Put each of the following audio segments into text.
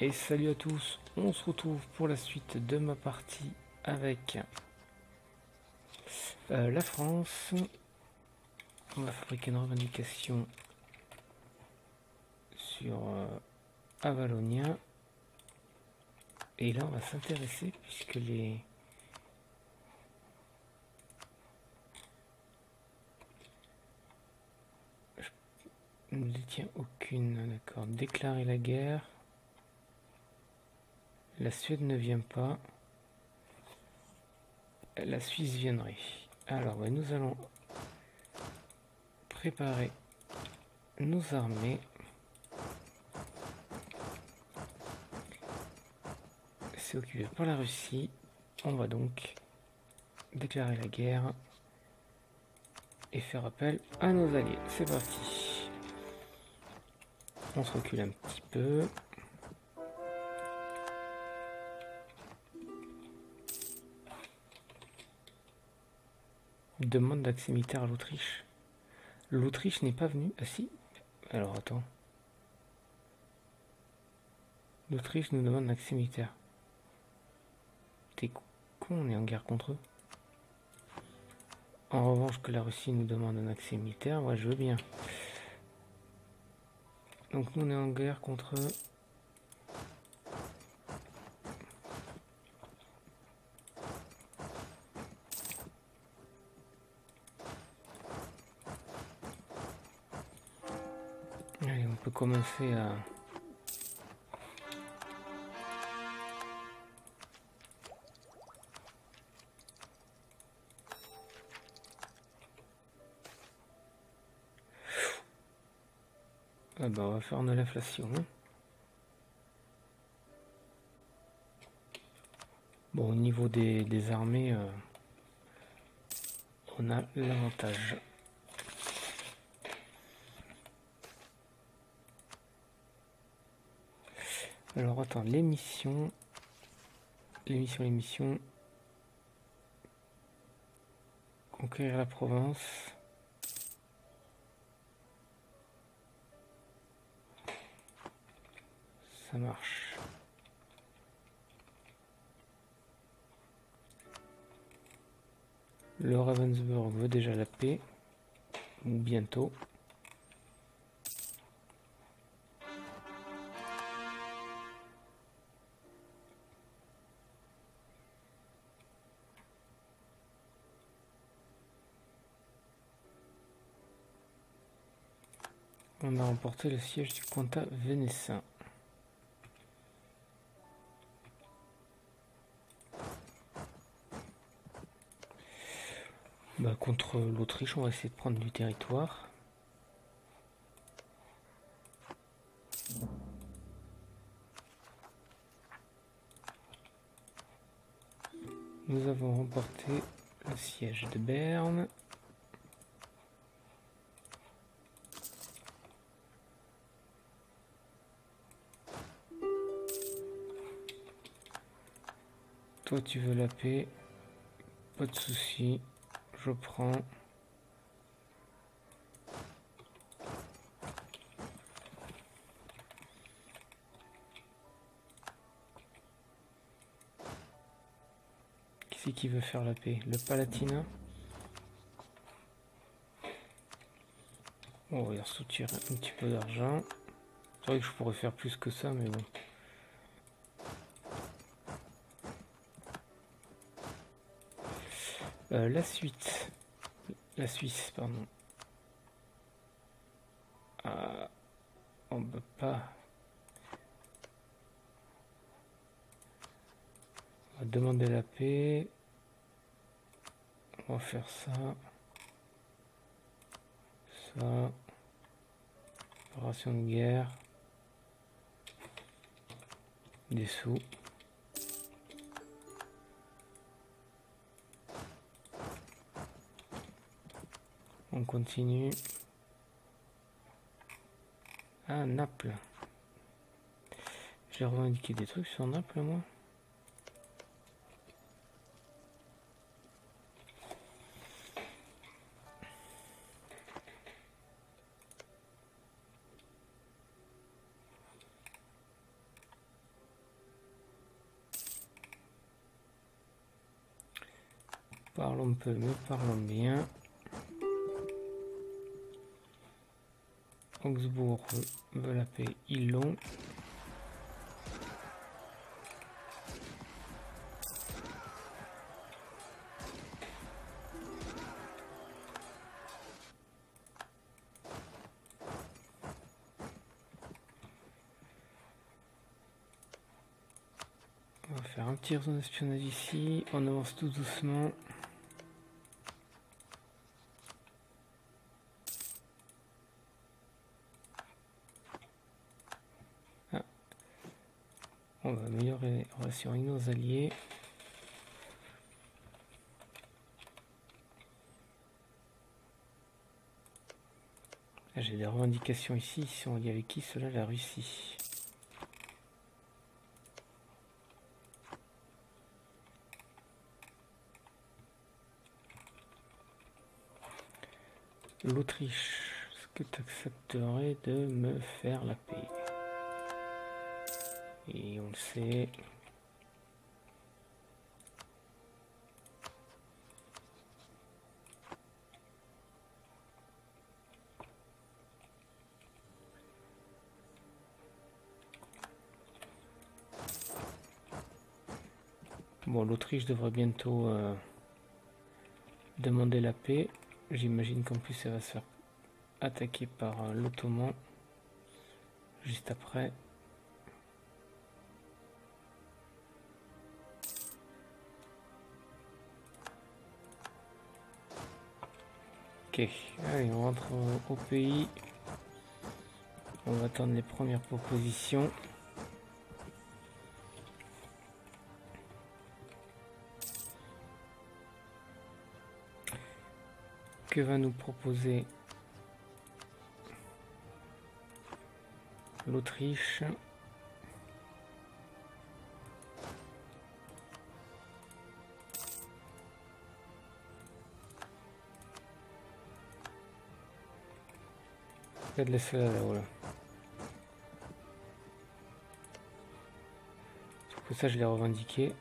Et salut à tous, on se retrouve pour la suite de ma partie avec la France. On va fabriquer une revendication sur Avalonia. Et là on va s'intéresser puisque les... Je ne détiens aucune, d'accord. Déclarer la guerre. La Suède ne vient pas. La Suisse viendrait. Alors nous allons préparer nos armées. C'est occupé par la Russie. On va donc déclarer la guerre et faire appel à nos alliés. C'est parti. On se recule un petit peu. Demande d'accès militaire à l'Autriche. L'Autriche n'est pas venue. Ah si. Alors attends. L'Autriche nous demande l'accès militaire. T'es con, on est en guerre contre eux. En revanche, que la Russie nous demande un accès militaire, moi je veux bien. Donc nous on est en guerre contre eux. Allez, on peut commencer à... Ah bah on va faire de l'inflation. Bon, au niveau des armées, on a l'avantage. Alors attends, les missions. Conquérir la Provence. Ça marche. Le Ravensburg veut déjà la paix. Ou bientôt. On a remporté le siège du comtat vénécin. Bah, contre l'Autriche, on va essayer de prendre du territoire. Nous avons remporté le siège de Berne. Toi tu veux la paix, pas de souci, je prends. Qui c'est qui veut faire la paix? Le Palatinat. On va soutirer un petit peu d'argent. C'est vrai que je pourrais faire plus que ça, mais bon. La Suisse, pardon. On peut pas. On va demander la paix. On va faire ça. Ça. Opération de guerre. Des sous. On continue. Ah, Naples. J'ai revendiqué des trucs sur Naples, moi. Parlons peu, mais parlons bien. Augsbourg veut la paix, ils l'ont. On va faire un petit réseau d'espionnage ici, on avance tout doucement. Ah. On va améliorer les relations avec nos alliés. J'ai des revendications ici, si on y avec qui cela, la Russie. L'Autriche, est-ce que tu accepterais de me faire la paix? Et on le sait. Bon, l'Autriche devrait bientôt demander la paix. J'imagine qu'en plus elle va se faire attaquer par l'Ottoman juste après. Ok, allez, on rentre au pays. On va attendre les premières propositions. Que va nous proposer l'Autriche? Peut-être laisser là-haut là. Tout ça je l'ai revendiqué.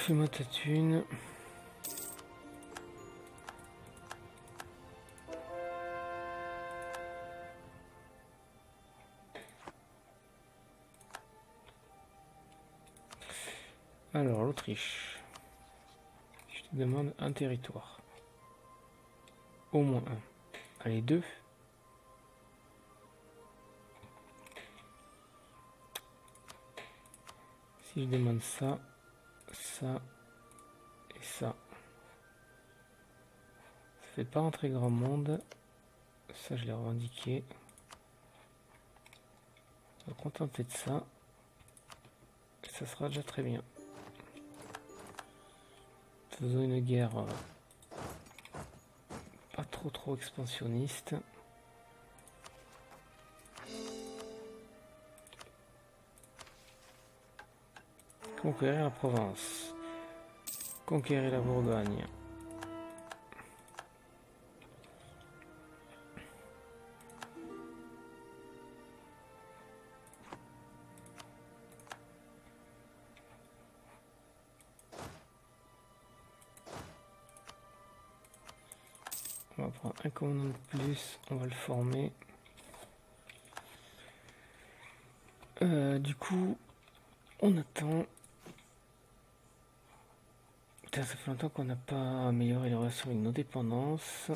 Fais-moi ta thune. Alors, l'Autriche. Je te demande un territoire. Au moins un. Allez, deux. Si je demande ça, ça et ça. Ça fait pas entrer grand monde. Ça, je l'ai revendiqué. On va contenter de ça. Et ça sera déjà très bien. Faisons une guerre pas trop expansionniste. Conquérir la Provence. Conquérir la Bourgogne. On va prendre un commandant de plus, on va le former. Du coup, on attend. Putain, ça fait longtemps qu'on n'a pas amélioré les relations avec nos dépendances.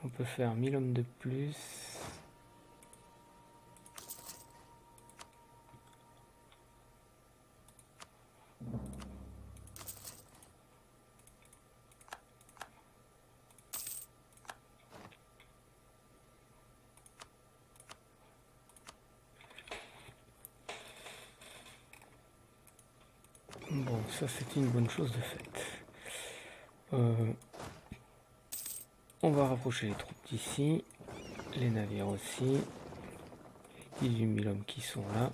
On peut faire 1000 hommes de plus. Bon, ça c'est une bonne chose de fait. On va rapprocher les troupes d'ici, les navires aussi, les 18 000 hommes qui sont là.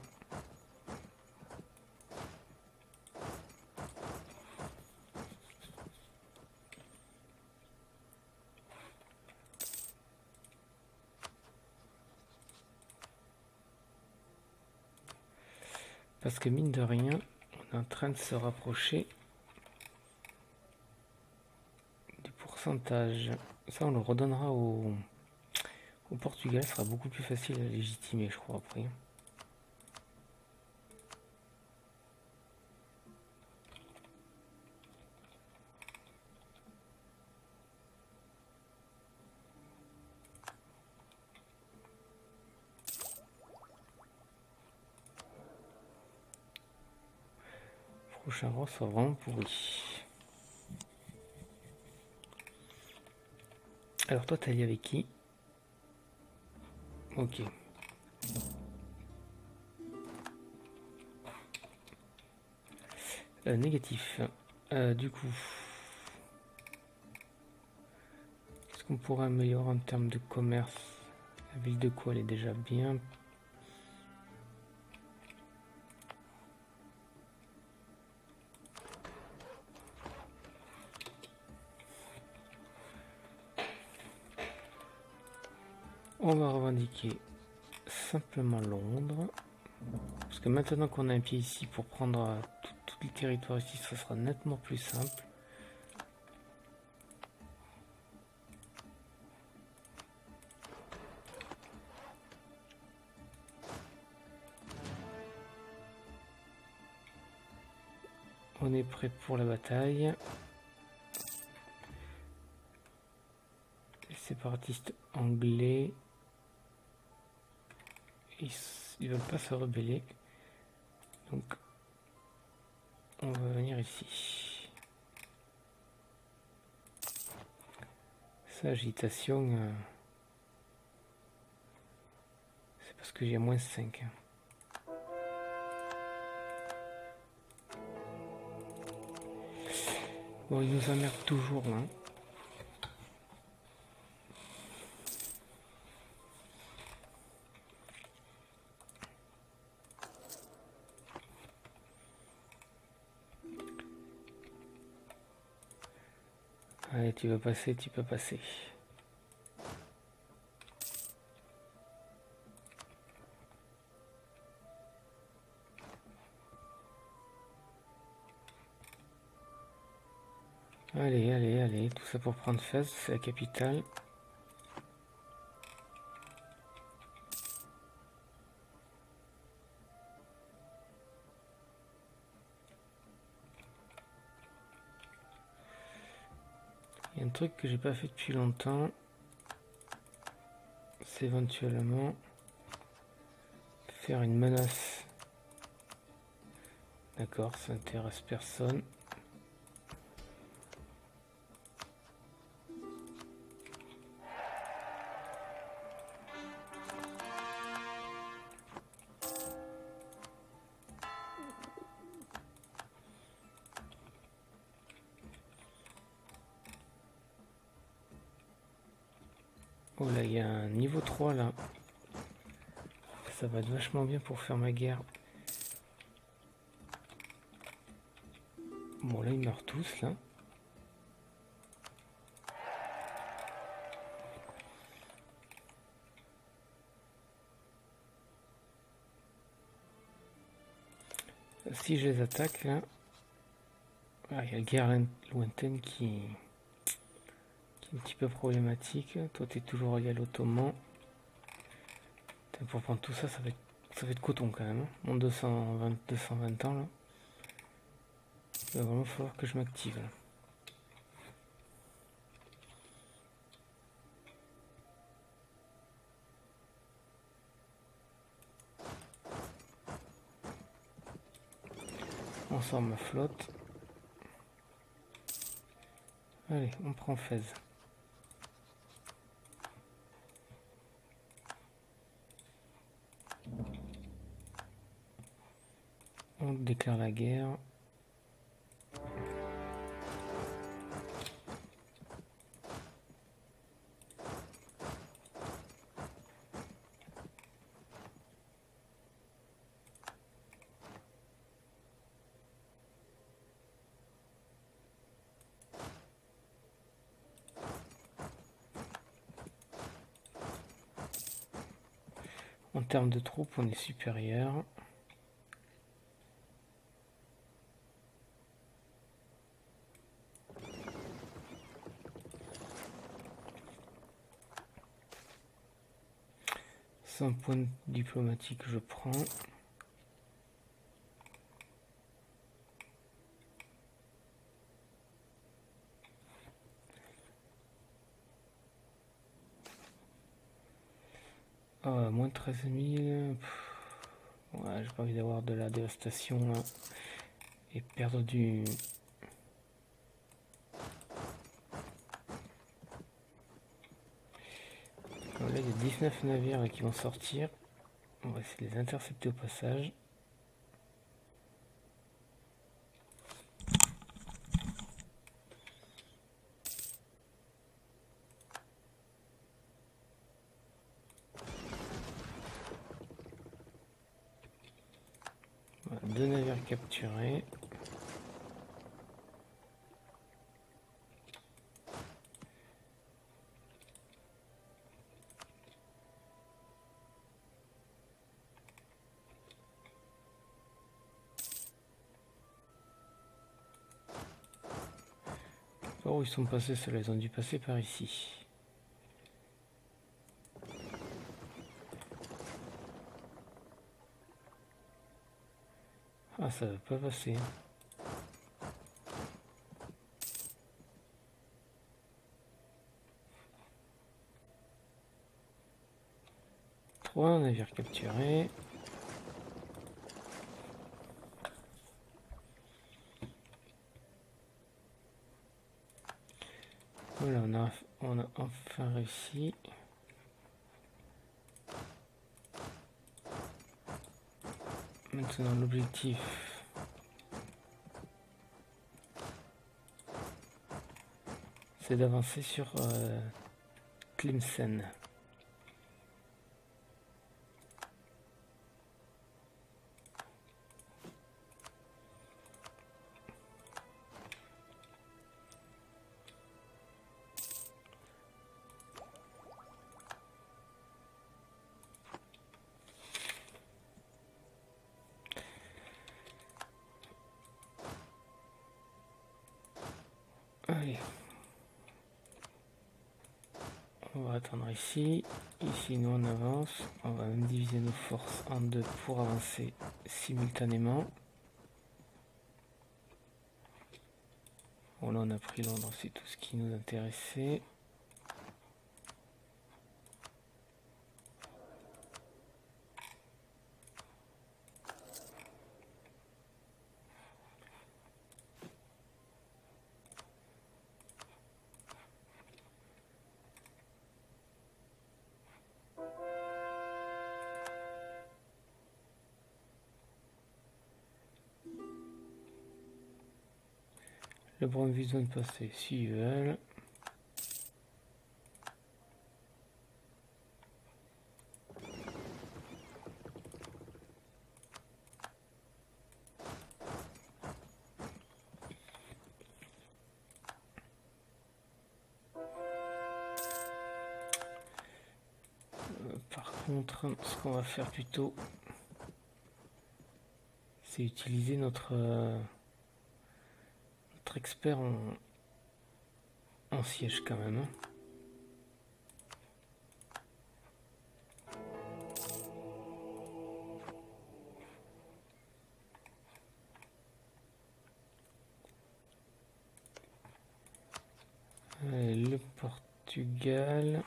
Parce que mine de rien, on est en train de se rapprocher du pourcentage. Ça, on le redonnera au Portugal. Ce sera beaucoup plus facile à légitimer, je crois, après. Prochain roi sera vraiment pourri. Alors toi, t'as lié avec qui? Ok. Négatif. Du coup, qu'est-ce qu'on pourrait améliorer en termes de commerce? La ville de quoi elle est déjà bien. On va revendiquer simplement Londres. Parce que maintenant qu'on a un pied ici pour prendre tout le territoire ici, ça sera nettement plus simple. On est prêt pour la bataille. Les séparatistes anglais, ils veulent pas se rebeller. Donc, on va venir ici. Ça, agitation, c'est parce que j'ai moins 5. Bon, il nous emmerde toujours là. Allez, tu veux passer, tu peux passer. Allez, allez, allez, tout ça pour prendre Fès, c'est la capitale. Il y a un truc que j'ai pas fait depuis longtemps, c'est éventuellement faire une menace. D'accord, ça intéresse personne. Oh là, il y a un niveau 3 là. Ça va être vachement bien pour faire ma guerre. Bon là, ils meurent tous là. Si je les attaque là, ah, il y a la guerre lointaine qui est un petit peu problématique. Toi, tu es toujours relié à l'Ottoman. Pour prendre tout ça, ça va être coton quand même. Mon 220 ans là. Il va vraiment falloir que je m'active. On sort ma flotte. Allez, on prend Fès. On déclare la guerre. En termes de troupes, on est supérieur. Sans point diplomatique, je prends. Moins de 13 000. Ouais, j'ai pas envie d'avoir de la dévastation là. Et perdre du... Alors là, il y a 19 navires là, qui vont sortir. On va essayer de les intercepter au passage. Voilà, 2 navires capturés. Où ils sont passés, ceux-là, ils ont dû passer par ici. Ah, ça va pas passer. Trois navires capturés. Voilà, on a enfin réussi. Maintenant, l'objectif, c'est d'avancer sur Tlemcen. Allez. On va attendre ici. Ici, nous on avance. On va même diviser nos forces en deux pour avancer simultanément. Bon, là on a pris Londres, c'est tout ce qui nous intéressait. Le Bromville zone passer s'ils veulent. Par contre, ce qu'on va faire plutôt, c'est utiliser notre expert en siège quand même. Allez, le Portugal.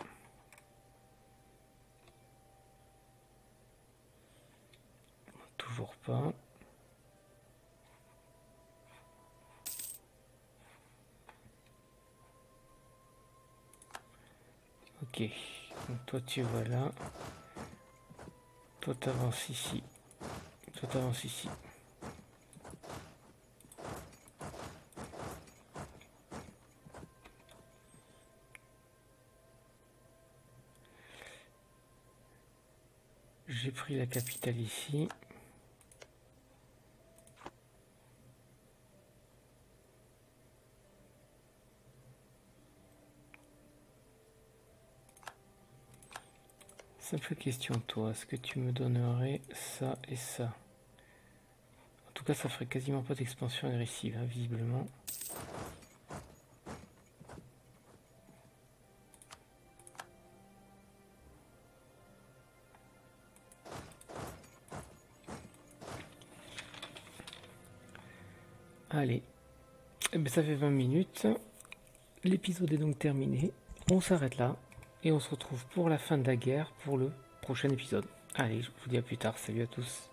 Toujours pas. Ok, donc toi tu vas là. Toi t'avances ici. Toi t'avances ici. J'ai pris la capitale ici. Simple question, toi, est-ce que tu me donnerais ça et ça? En tout cas, ça ferait quasiment pas d'expansion agressive, hein, visiblement. Allez, eh ben, ça fait 20 minutes. L'épisode est donc terminé. On s'arrête là et on se retrouve pour la fin de la guerre pour le prochain épisode. Allez, je vous dis à plus tard. Salut à tous.